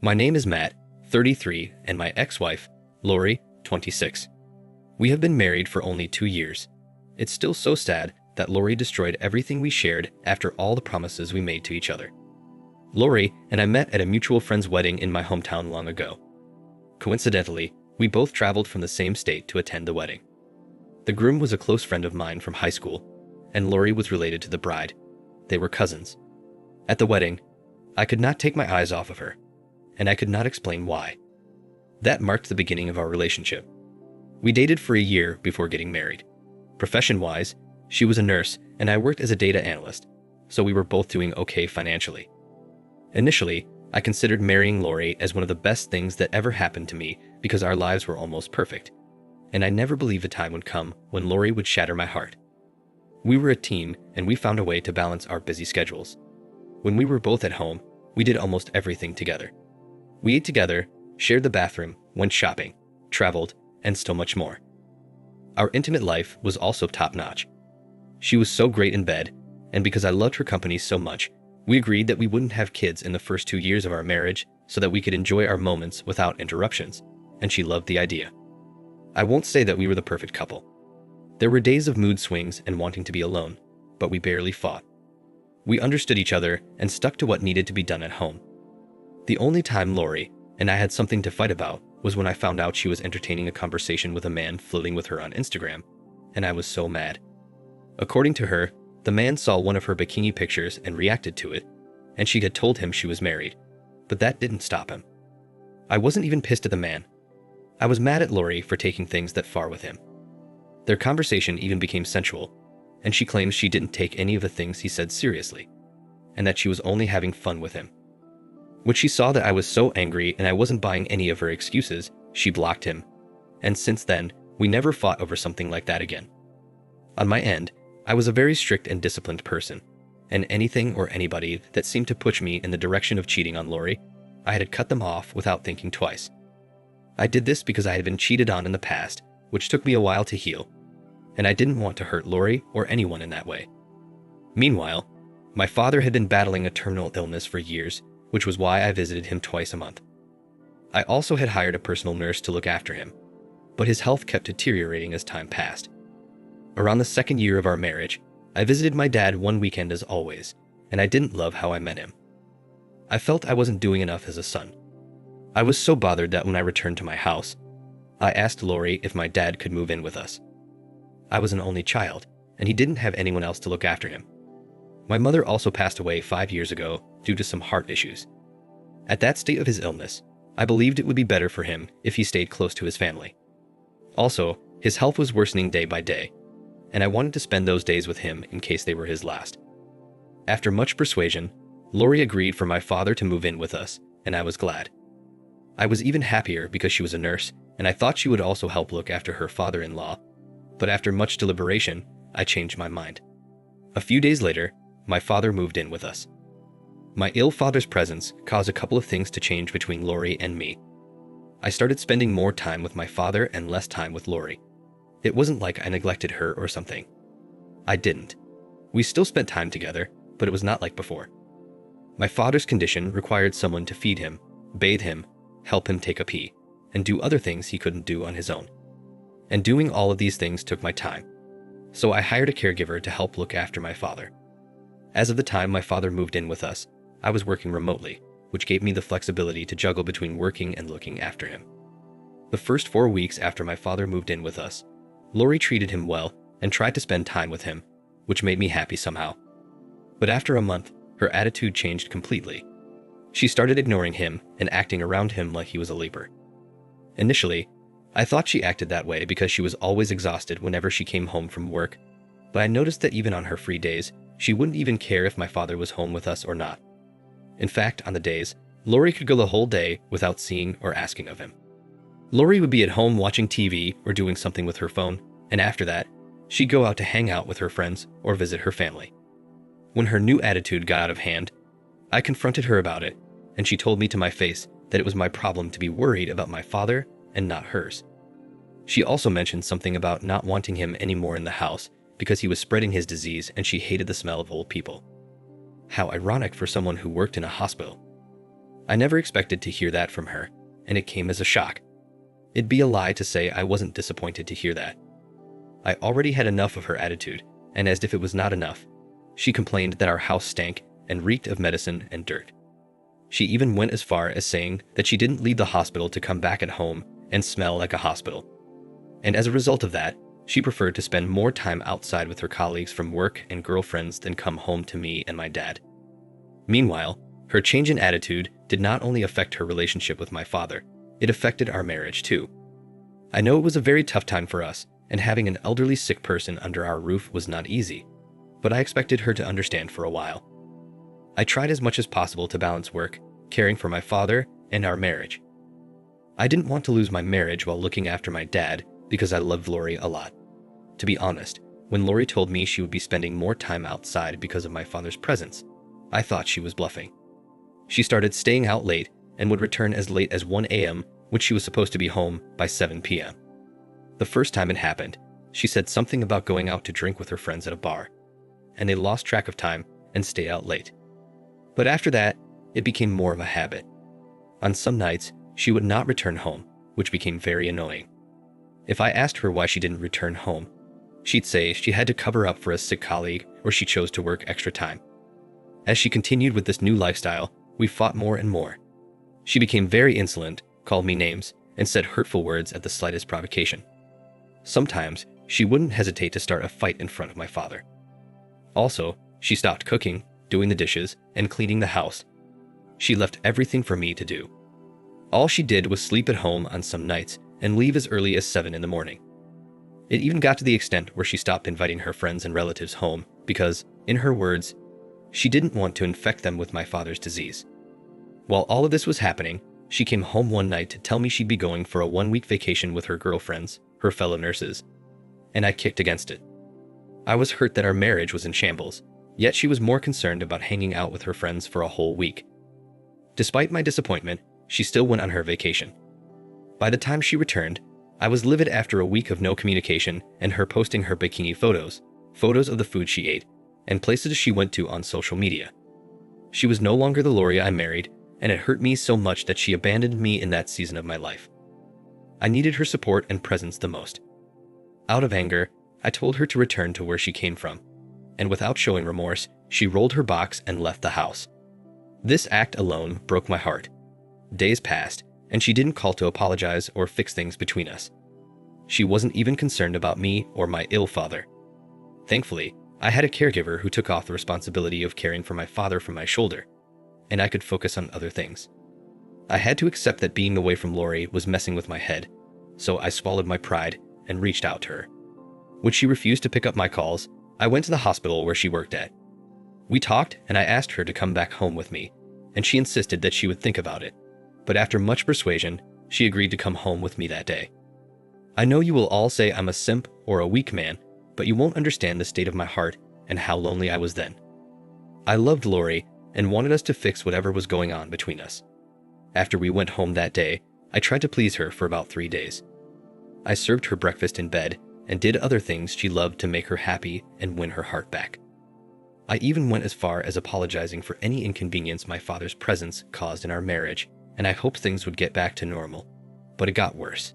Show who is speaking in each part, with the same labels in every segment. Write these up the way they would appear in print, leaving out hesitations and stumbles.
Speaker 1: My name is Matt, 33, and my ex-wife, Lori, 26. We have been married for only 2 years. It's still so sad that Lori destroyed everything we shared after all the promises we made to each other. Lori and I met at a mutual friend's wedding in my hometown long ago. Coincidentally, we both traveled from the same state to attend the wedding. The groom was a close friend of mine from high school, and Lori was related to the bride. They were cousins. At the wedding, I could not take my eyes off of her, and I could not explain why. That marked the beginning of our relationship. We dated for a year before getting married. Profession-wise, she was a nurse and I worked as a data analyst, so we were both doing okay financially. Initially, I considered marrying Lori as one of the best things that ever happened to me because our lives were almost perfect, and I never believed a time would come when Lori would shatter my heart. We were a team and we found a way to balance our busy schedules. When we were both at home, we did almost everything together. We ate together, shared the bathroom, went shopping, traveled, and so much more. Our intimate life was also top-notch. She was so great in bed, and because I loved her company so much, we agreed that we wouldn't have kids in the first 2 years of our marriage so that we could enjoy our moments without interruptions, and she loved the idea. I won't say that we were the perfect couple. There were days of mood swings and wanting to be alone, but we barely fought. We understood each other and stuck to what needed to be done at home. The only time Lori and I had something to fight about was when I found out she was entertaining a conversation with a man flirting with her on Instagram, and I was so mad. According to her, the man saw one of her bikini pictures and reacted to it, and she had told him she was married, but that didn't stop him. I wasn't even pissed at the man. I was mad at Lori for taking things that far with him. Their conversation even became sensual, and she claims she didn't take any of the things he said seriously, and that she was only having fun with him. When she saw that I was so angry and I wasn't buying any of her excuses, she blocked him, and since then, we never fought over something like that again. On my end, I was a very strict and disciplined person, and anything or anybody that seemed to push me in the direction of cheating on Lori, I had to cut them off without thinking twice. I did this because I had been cheated on in the past, which took me a while to heal, and I didn't want to hurt Lori or anyone in that way. Meanwhile, my father had been battling a terminal illness for years, which was why I visited him twice a month. I also had hired a personal nurse to look after him, but his health kept deteriorating as time passed. Around the 2nd year of our marriage, I visited my dad one weekend as always, and I didn't love how I met him. I felt I wasn't doing enough as a son. I was so bothered that when I returned to my house, I asked Lori if my dad could move in with us. I was an only child, and he didn't have anyone else to look after him. My mother also passed away 5 years ago due to some heart issues. At that state of his illness, I believed it would be better for him if he stayed close to his family. Also, his health was worsening day by day, and I wanted to spend those days with him in case they were his last. After much persuasion, Lori agreed for my father to move in with us, and I was glad. I was even happier because she was a nurse, and I thought she would also help look after her father-in-law, but after much deliberation, I changed my mind. A few days later, my father moved in with us. My ill father's presence caused a couple of things to change between Lori and me. I started spending more time with my father and less time with Lori. It wasn't like I neglected her or something. I didn't. We still spent time together, but it was not like before. My father's condition required someone to feed him, bathe him, help him take a pee, and do other things he couldn't do on his own. And doing all of these things took my time. So I hired a caregiver to help look after my father. As of the time my father moved in with us, I was working remotely, which gave me the flexibility to juggle between working and looking after him. The first 4 weeks after my father moved in with us, Lori treated him well and tried to spend time with him, which made me happy somehow. But after a month, her attitude changed completely. She started ignoring him and acting around him like he was a leaper. Initially, I thought she acted that way because she was always exhausted whenever she came home from work, but I noticed that even on her free days, she wouldn't even care if my father was home with us or not. In fact, on the days, Lori could go the whole day without seeing or asking of him. Lori would be at home watching TV or doing something with her phone, and after that, she'd go out to hang out with her friends or visit her family. When her new attitude got out of hand, I confronted her about it, and she told me to my face that it was my problem to be worried about my father and not hers. She also mentioned something about not wanting him anymore in the house because he was spreading his disease and she hated the smell of old people. How ironic for someone who worked in a hospital. I never expected to hear that from her, and it came as a shock. It'd be a lie to say I wasn't disappointed to hear that. I already had enough of her attitude, and as if it was not enough, she complained that our house stank and reeked of medicine and dirt. She even went as far as saying that she didn't leave the hospital to come back at home and smell like a hospital. And as a result of that, she preferred to spend more time outside with her colleagues from work and girlfriends than come home to me and my dad. Meanwhile, her change in attitude did not only affect her relationship with my father, it affected our marriage too. I know it was a very tough time for us, and having an elderly sick person under our roof was not easy, but I expected her to understand for a while. I tried as much as possible to balance work, caring for my father, and our marriage. I didn't want to lose my marriage while looking after my dad because I loved Lori a lot. To be honest, when Lori told me she would be spending more time outside because of my father's presence, I thought she was bluffing. She started staying out late and would return as late as 1 a.m. when she was supposed to be home by 7 p.m. The first time it happened, she said something about going out to drink with her friends at a bar, and they lost track of time and stayed out late. But after that, it became more of a habit. On some nights, she would not return home, which became very annoying. If I asked her why she didn't return home, she'd say she had to cover up for a sick colleague or she chose to work extra time. As she continued with this new lifestyle, we fought more and more. She became very insolent, called me names, and said hurtful words at the slightest provocation. Sometimes, she wouldn't hesitate to start a fight in front of my father. Also, she stopped cooking, doing the dishes, and cleaning the house. She left everything for me to do. All she did was sleep at home on some nights and leave as early as 7 in the morning. It even got to the extent where she stopped inviting her friends and relatives home because, in her words, she didn't want to infect them with my father's disease. While all of this was happening, she came home one night to tell me she'd be going for a 1-week vacation with her girlfriends, her fellow nurses, and I kicked against it. I was hurt that our marriage was in shambles, yet she was more concerned about hanging out with her friends for a whole week. Despite my disappointment, she still went on her vacation. By the time she returned, I was livid after a week of no communication and her posting her bikini photos of the food she ate, and places she went to on social media. She was no longer the Lori I married, and it hurt me so much that she abandoned me in that season of my life. I needed her support and presence the most. Out of anger, I told her to return to where she came from, and without showing remorse, she rolled her box and left the house. This act alone broke my heart. Days passed, and she didn't call to apologize or fix things between us. She wasn't even concerned about me or my ill father. Thankfully, I had a caregiver who took off the responsibility of caring for my father from my shoulder, and I could focus on other things. I had to accept that being away from Lori was messing with my head, so I swallowed my pride and reached out to her. When she refused to pick up my calls, I went to the hospital where she worked at. We talked, and I asked her to come back home with me, and she insisted that she would think about it. But after much persuasion, she agreed to come home with me that day. I know you will all say I'm a simp or a weak man, but you won't understand the state of my heart and how lonely I was then. I loved Lori and wanted us to fix whatever was going on between us. After we went home that day, I tried to please her for about 3 days. I served her breakfast in bed and did other things she loved to make her happy and win her heart back. I even went as far as apologizing for any inconvenience my father's presence caused in our marriage, and I hoped things would get back to normal, but it got worse.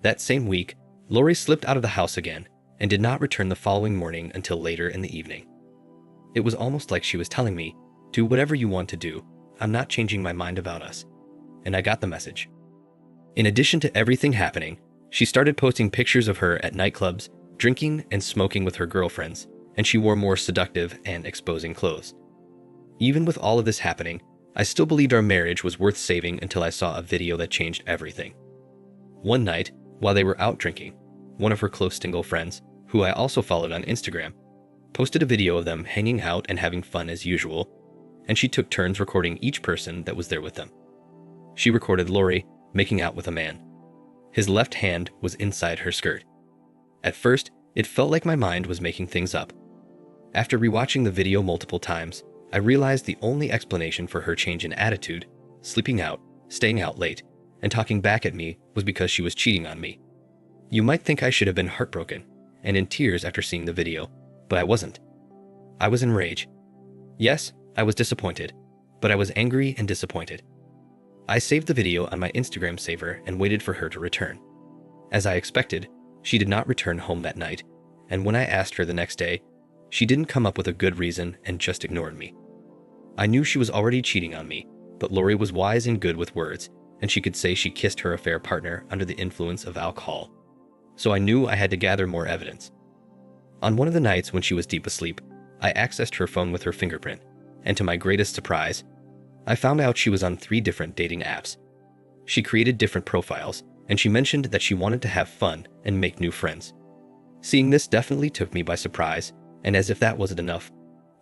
Speaker 1: That same week, Lori slipped out of the house again and did not return the following morning until later in the evening. It was almost like she was telling me, "Do whatever you want to do, I'm not changing my mind about us," and I got the message. In addition to everything happening, she started posting pictures of her at nightclubs, drinking and smoking with her girlfriends, and she wore more seductive and exposing clothes. Even with all of this happening, I still believed our marriage was worth saving until I saw a video that changed everything. One night, while they were out drinking, one of her close single friends, who I also followed on Instagram, posted a video of them hanging out and having fun as usual, and she took turns recording each person that was there with them. She recorded Lori making out with a man. His left hand was inside her skirt. At first, it felt like my mind was making things up. After rewatching the video multiple times, I realized the only explanation for her change in attitude, sleeping out, staying out late, and talking back at me was because she was cheating on me. You might think I should have been heartbroken and in tears after seeing the video, but I wasn't. I was in rage. Yes, I was disappointed, but I was angry and disappointed. I saved the video on my Instagram saver and waited for her to return. As I expected, she did not return home that night, and when I asked her the next day, she didn't come up with a good reason and just ignored me. I knew she was already cheating on me, but Lori was wise and good with words, and she could say she kissed her affair partner under the influence of alcohol. So I knew I had to gather more evidence. On one of the nights when she was deep asleep, I accessed her phone with her fingerprint, and to my greatest surprise, I found out she was on 3 different dating apps. She created different profiles, and she mentioned that she wanted to have fun and make new friends. Seeing this definitely took me by surprise, and as if that wasn't enough,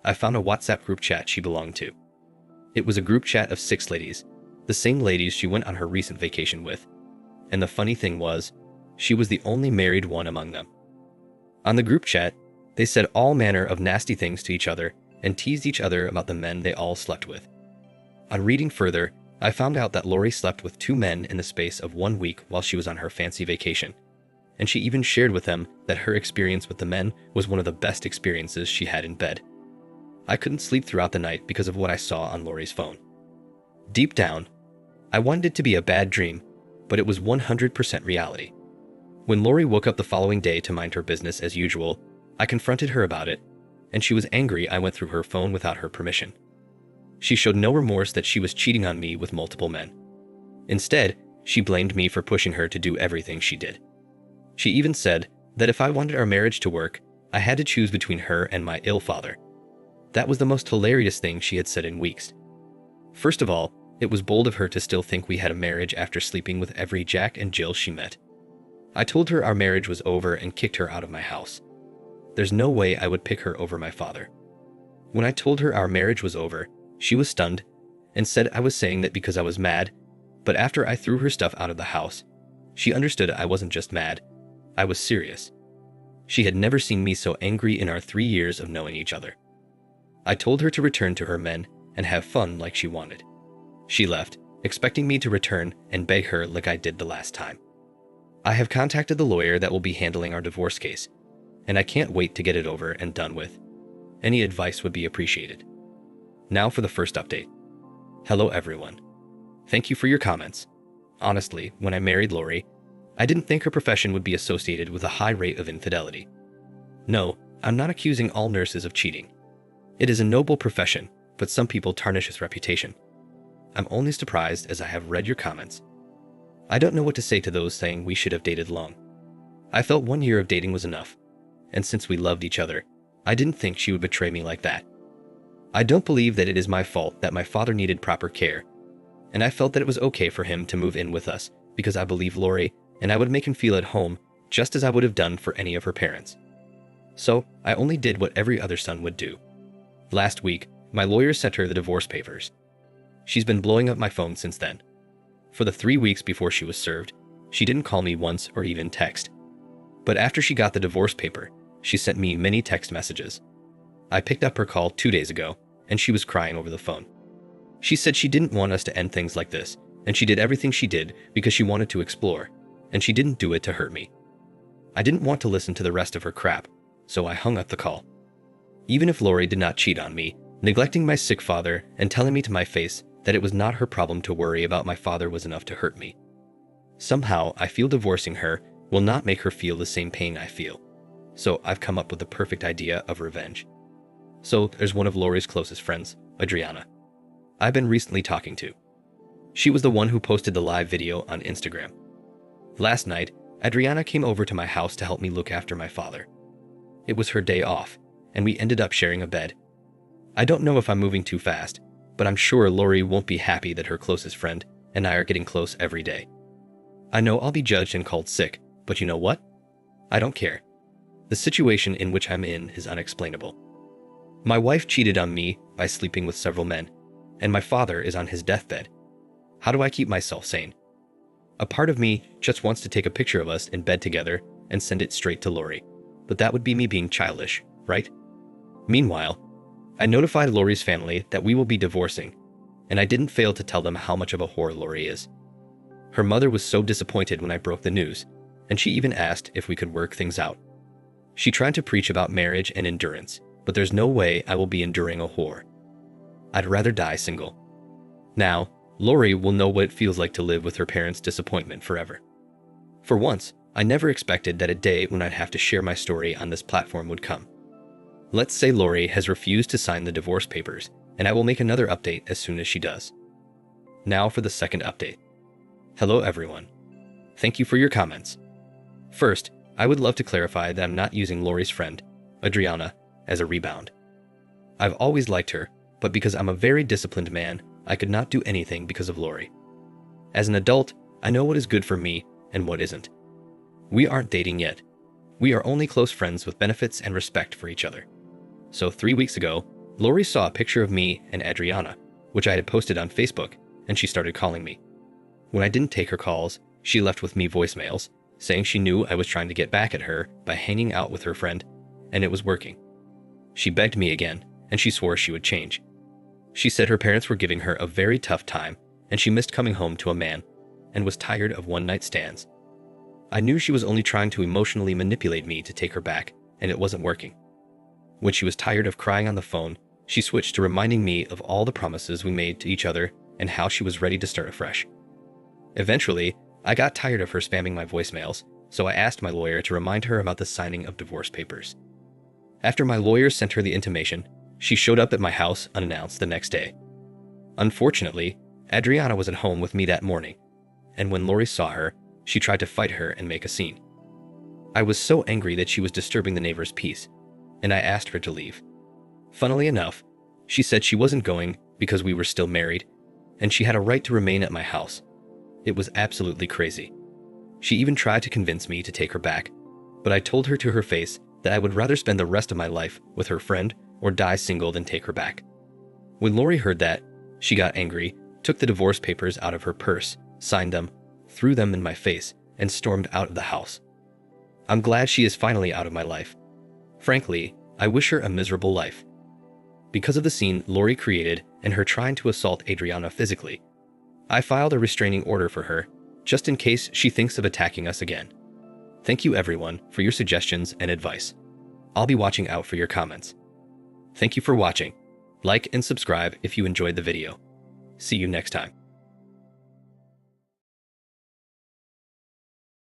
Speaker 1: I found a WhatsApp group chat she belonged to. It was a group chat of 6 ladies, the same ladies she went on her recent vacation with. And the funny thing was, she was the only married one among them. On the group chat, they said all manner of nasty things to each other and teased each other about the men they all slept with. On reading further, I found out that Lori slept with 2 men in the space of 1 week while she was on her fancy vacation. And she even shared with them that her experience with the men was one of the best experiences she had in bed. I couldn't sleep throughout the night because of what I saw on Lori's phone. Deep down, I wanted it to be a bad dream, but it was 100% reality. When Lori woke up the following day to mind her business as usual, I confronted her about it, and she was angry I went through her phone without her permission. She showed no remorse that she was cheating on me with multiple men. Instead, she blamed me for pushing her to do everything she did. She even said that if I wanted our marriage to work, I had to choose between her and my ill father. That was the most hilarious thing she had said in weeks. First of all, it was bold of her to still think we had a marriage after sleeping with every Jack and Jill she met. I told her our marriage was over and kicked her out of my house. There's no way I would pick her over my father. When I told her our marriage was over, she was stunned and said I was saying that because I was mad, but after I threw her stuff out of the house, she understood I wasn't just mad, I was serious. She had never seen me so angry in our 3 years of knowing each other. I told her to return to her men and have fun like she wanted. She left, expecting me to return and beg her like I did the last time. I have contacted the lawyer that will be handling our divorce case, and I can't wait to get it over and done with. Any advice would be appreciated. Now for the first update. Hello everyone. Thank you for your comments. Honestly, when I married Lori, I didn't think her profession would be associated with a high rate of infidelity. No, I'm not accusing all nurses of cheating. It is a noble profession, but some people tarnish its reputation. I'm only surprised as I have read your comments. I don't know what to say to those saying we should have dated long. I felt 1 year of dating was enough, and since we loved each other, I didn't think she would betray me like that. I don't believe that it is my fault that my father needed proper care, and I felt that it was okay for him to move in with us because I believe Lori and I would make him feel at home just as I would have done for any of her parents. So I only did what every other son would do. Last week, my lawyer sent her the divorce papers. She's been blowing up my phone since then. For the 3 weeks before she was served, she didn't call me once or even text. But after she got the divorce paper, she sent me many text messages. I picked up her call 2 days ago, and she was crying over the phone. She said she didn't want us to end things like this, and she did everything she did because she wanted to explore, and she didn't do it to hurt me. I didn't want to listen to the rest of her crap, so I hung up the call. Even if Lori did not cheat on me, neglecting my sick father and telling me to my face that it was not her problem to worry about my father was enough to hurt me. Somehow, I feel divorcing her will not make her feel the same pain I feel. So I've come up with the perfect idea of revenge. So there's one of Lori's closest friends, Adriana. I've been recently talking to. She was the one who posted the live video on Instagram. Last night, Adriana came over to my house to help me look after my father. It was her day off, and we ended up sharing a bed. I don't know if I'm moving too fast, but I'm sure Lori won't be happy that her closest friend and I are getting close every day. I know I'll be judged and called sick, but you know what? I don't care. The situation in which I'm in is unexplainable. My wife cheated on me by sleeping with several men, and my father is on his deathbed. How do I keep myself sane? A part of me just wants to take a picture of us in bed together and send it straight to Lori, but that would be me being childish, right? Meanwhile, I notified Lori's family that we will be divorcing, and I didn't fail to tell them how much of a whore Lori is. Her mother was so disappointed when I broke the news, and she even asked if we could work things out. She tried to preach about marriage and endurance, but there's no way I will be enduring a whore. I'd rather die single. Now, Lori will know what it feels like to live with her parents' disappointment forever. For once, I never expected that a day when I'd have to share my story on this platform would come. Let's say Lori has refused to sign the divorce papers, and I will make another update as soon as she does. Now for the second update. Hello everyone. Thank you for your comments. First, I would love to clarify that I'm not using Lori's friend, Adriana, as a rebound. I've always liked her, but because I'm a very disciplined man, I could not do anything because of Lori. As an adult, I know what is good for me and what isn't. We aren't dating yet. We are only close friends with benefits and respect for each other. So 3 weeks ago, Lori saw a picture of me and Adriana, which I had posted on Facebook, and she started calling me. When I didn't take her calls, she left with me voicemails, saying she knew I was trying to get back at her by hanging out with her friend, and it was working. She begged me again, and she swore she would change. She said her parents were giving her a very tough time, and she missed coming home to a man, and was tired of one-night stands. I knew she was only trying to emotionally manipulate me to take her back, and it wasn't working. When she was tired of crying on the phone, she switched to reminding me of all the promises we made to each other and how she was ready to start afresh. Eventually, I got tired of her spamming my voicemails, so I asked my lawyer to remind her about the signing of divorce papers. After my lawyer sent her the intimation, she showed up at my house unannounced the next day. Unfortunately, Adriana was at home with me that morning, and when Lori saw her, she tried to fight her and make a scene. I was so angry that she was disturbing the neighbor's peace, and I asked her to leave. Funnily enough, she said she wasn't going because we were still married, and she had a right to remain at my house. It was absolutely crazy. She even tried to convince me to take her back, but I told her to her face that I would rather spend the rest of my life with her friend or die single than take her back. When Lori heard that, she got angry, took the divorce papers out of her purse, signed them, threw them in my face, and stormed out of the house. I'm glad she is finally out of my life. Frankly, I wish her a miserable life. Because of the scene Lori created and her trying to assault Adriana physically, I filed a restraining order for her, just in case she thinks of attacking us again. Thank you everyone for your suggestions and advice. I'll be watching out for your comments. Thank you for watching. Like and subscribe if you enjoyed the video. See you next time.